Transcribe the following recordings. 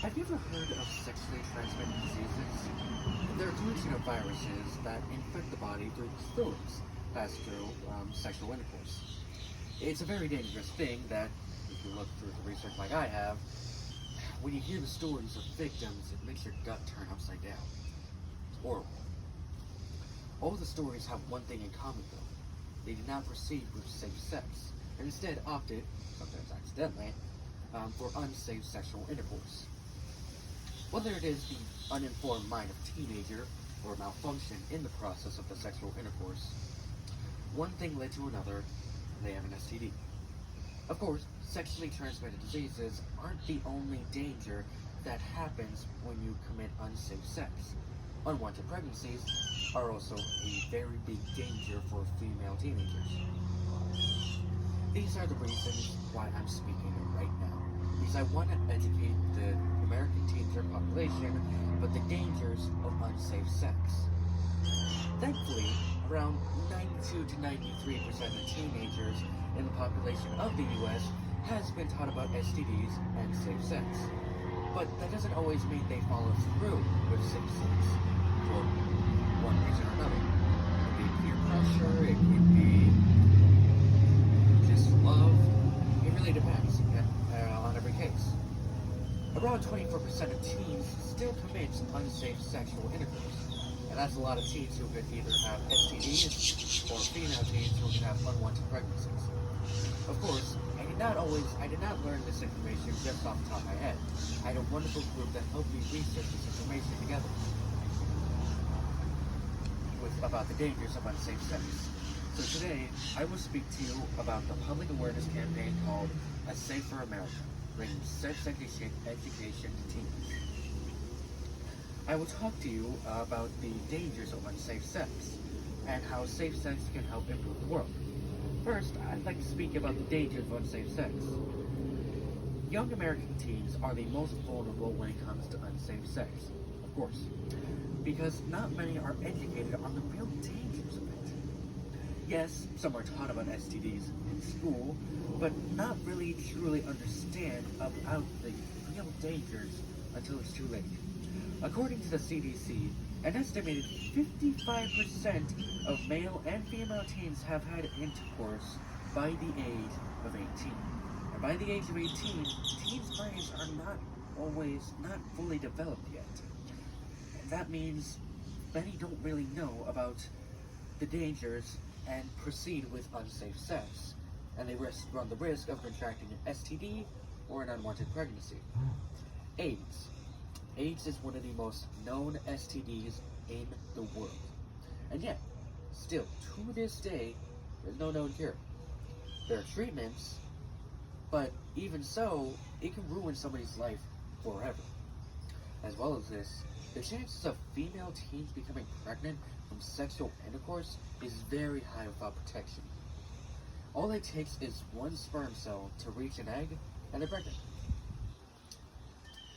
Have you ever heard of sexually transmitted diseases? They're a collection of viruses that infect the body through fluids passed through sexual intercourse. It's a very dangerous thing that, if you look through the research like I have, when you hear the stories of victims, it makes your gut turn upside down. It's horrible. All the stories have one thing in common, though. They did not proceed with safe sex, and instead opted, sometimes accidentally, for unsafe sexual intercourse. Whether it is the uninformed mind of a teenager or malfunction in the process of the sexual intercourse, one thing led to another, and they have an STD. Of course, sexually transmitted diseases aren't the only danger that happens when you commit unsafe sex. Unwanted pregnancies are also a very big danger for female teenagers. These are the reasons why I'm speaking right now. Because I want to educate the American teenager population about the dangers of unsafe sex. Thankfully, around 92 to 93% of teenagers in the population of the US has been taught about STDs and safe sex. But that doesn't always mean they follow through with safe sex for one reason or another. It could be peer pressure, it could be just love. It really depends on every case. Around 24% of teens still commit unsafe sexual intercourse. And that's a lot of teens who could either have STDs or female teens who can have unwanted pregnancies. Of course, I did not learn this information just off the top of my head. I had a wonderful group that helped me research this information together about the dangers of unsafe sex. So today, I will speak to you about the public awareness campaign called A Safer America, bringing sex education to teens. I will talk to you about the dangers of unsafe sex and how safe sex can help improve the world. First, I'd like to speak about the dangers of unsafe sex. Young American teens are the most vulnerable when it comes to unsafe sex, of course, because not many are educated on the real dangers of it. Yes, some are taught about STDs in school, but not really truly understand about the real dangers until it's too late. According to the CDC, an estimated 55% of male and female teens have had intercourse by the age of 18. And by the age of 18, teens' brains are not fully developed yet. And that means many don't really know about the dangers and proceed with unsafe sex. And they run the risk of contracting an STD or an unwanted pregnancy. AIDS. AIDS is one of the most known STDs in the world. And yet, still, to this day, there's no known cure. There are treatments, but even so, it can ruin somebody's life forever. As well as this, the chances of female teens becoming pregnant from sexual intercourse is very high without protection. All it takes is one sperm cell to reach an egg, and they're pregnant.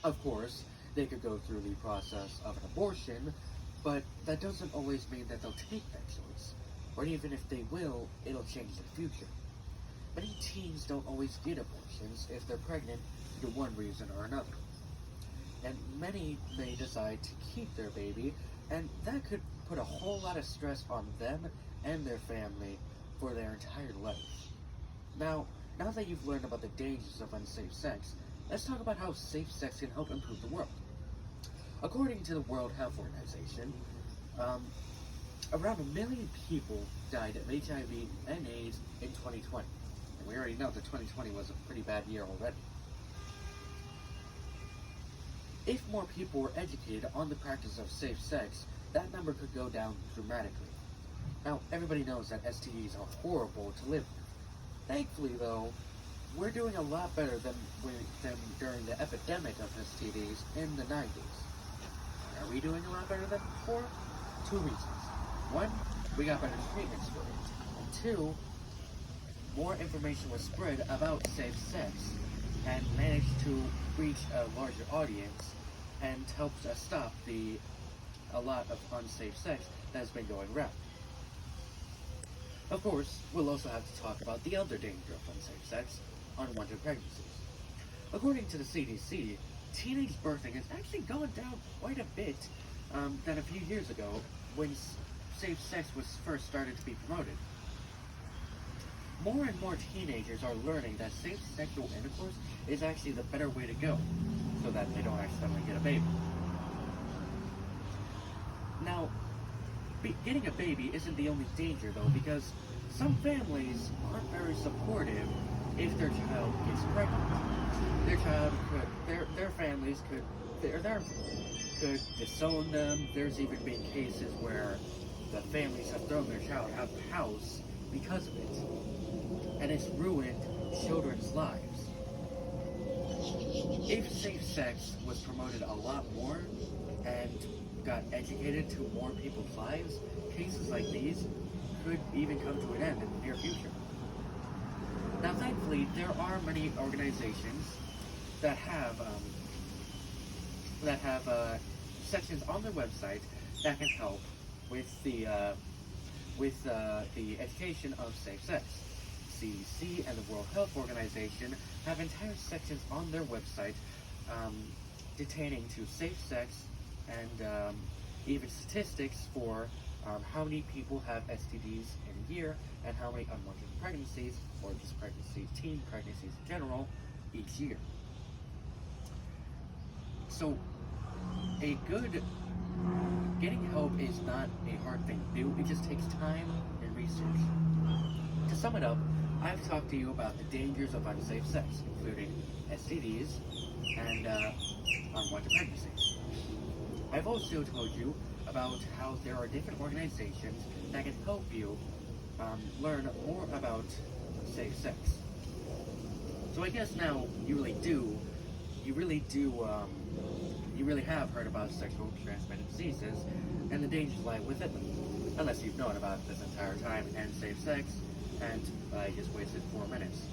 Of course, they could go through the process of an abortion, but that doesn't always mean that they'll take that choice. Or even if they will, it'll change their future. Many teens don't always get abortions if they're pregnant for one reason or another. And many may decide to keep their baby, and that could put a whole lot of stress on them and their family for their entire life. Now that you've learned about the dangers of unsafe sex, let's talk about how safe sex can help improve the world. According to the World Health Organization, around 1 million people died of HIV and AIDS in 2020. And we already know that 2020 was a pretty bad year already. If more people were educated on the practice of safe sex, that number could go down dramatically. Now, everybody knows that STDs are horrible to live with. Thankfully, though, we're doing a lot better than during the epidemic of STDs in the 90s. Are we doing a lot better than before? Two reasons. One, we got better treatments for it. And two, more information was spread about safe sex and managed to reach a larger audience and helped us stop a lot of unsafe sex that has been going around. Of course, we'll also have to talk about the other danger of unsafe sex, unwanted pregnancies. According to the CDC, teenage birthing has actually gone down quite a bit than a few years ago when safe sex was first started to be promoted. More and more teenagers are learning that safe sexual intercourse is actually the better way to go, so that they don't accidentally get a baby. Now, getting a baby isn't the only danger though, because some families aren't very supportive if their child gets pregnant. Their families could disown them. There's even been cases where the families have thrown their child out of the house because of it, and it's ruined children's lives. If safe sex was promoted a lot more and got educated to more people's lives, cases like these could even come to an end in the near future. Now, thankfully, there are many organizations that have sections on their website that can help with the education of safe sex. CDC and the World Health Organization have entire sections on their website detaining to safe sex and even statistics for how many people have STDs in a year and how many unwanted pregnancies, or just pregnancies, teen pregnancies in general, each year. So, getting help is not a hard thing to do, it just takes time and research. To sum it up, I've talked to you about the dangers of unsafe sex, including STDs and unwanted pregnancies. I've also told you about how there are different organizations that can help you learn more about safe sex. So I guess now you really have heard about sexual transmitted diseases and the dangers lie within them, unless you've known about this entire time and safe sex, and I just wasted 4 minutes.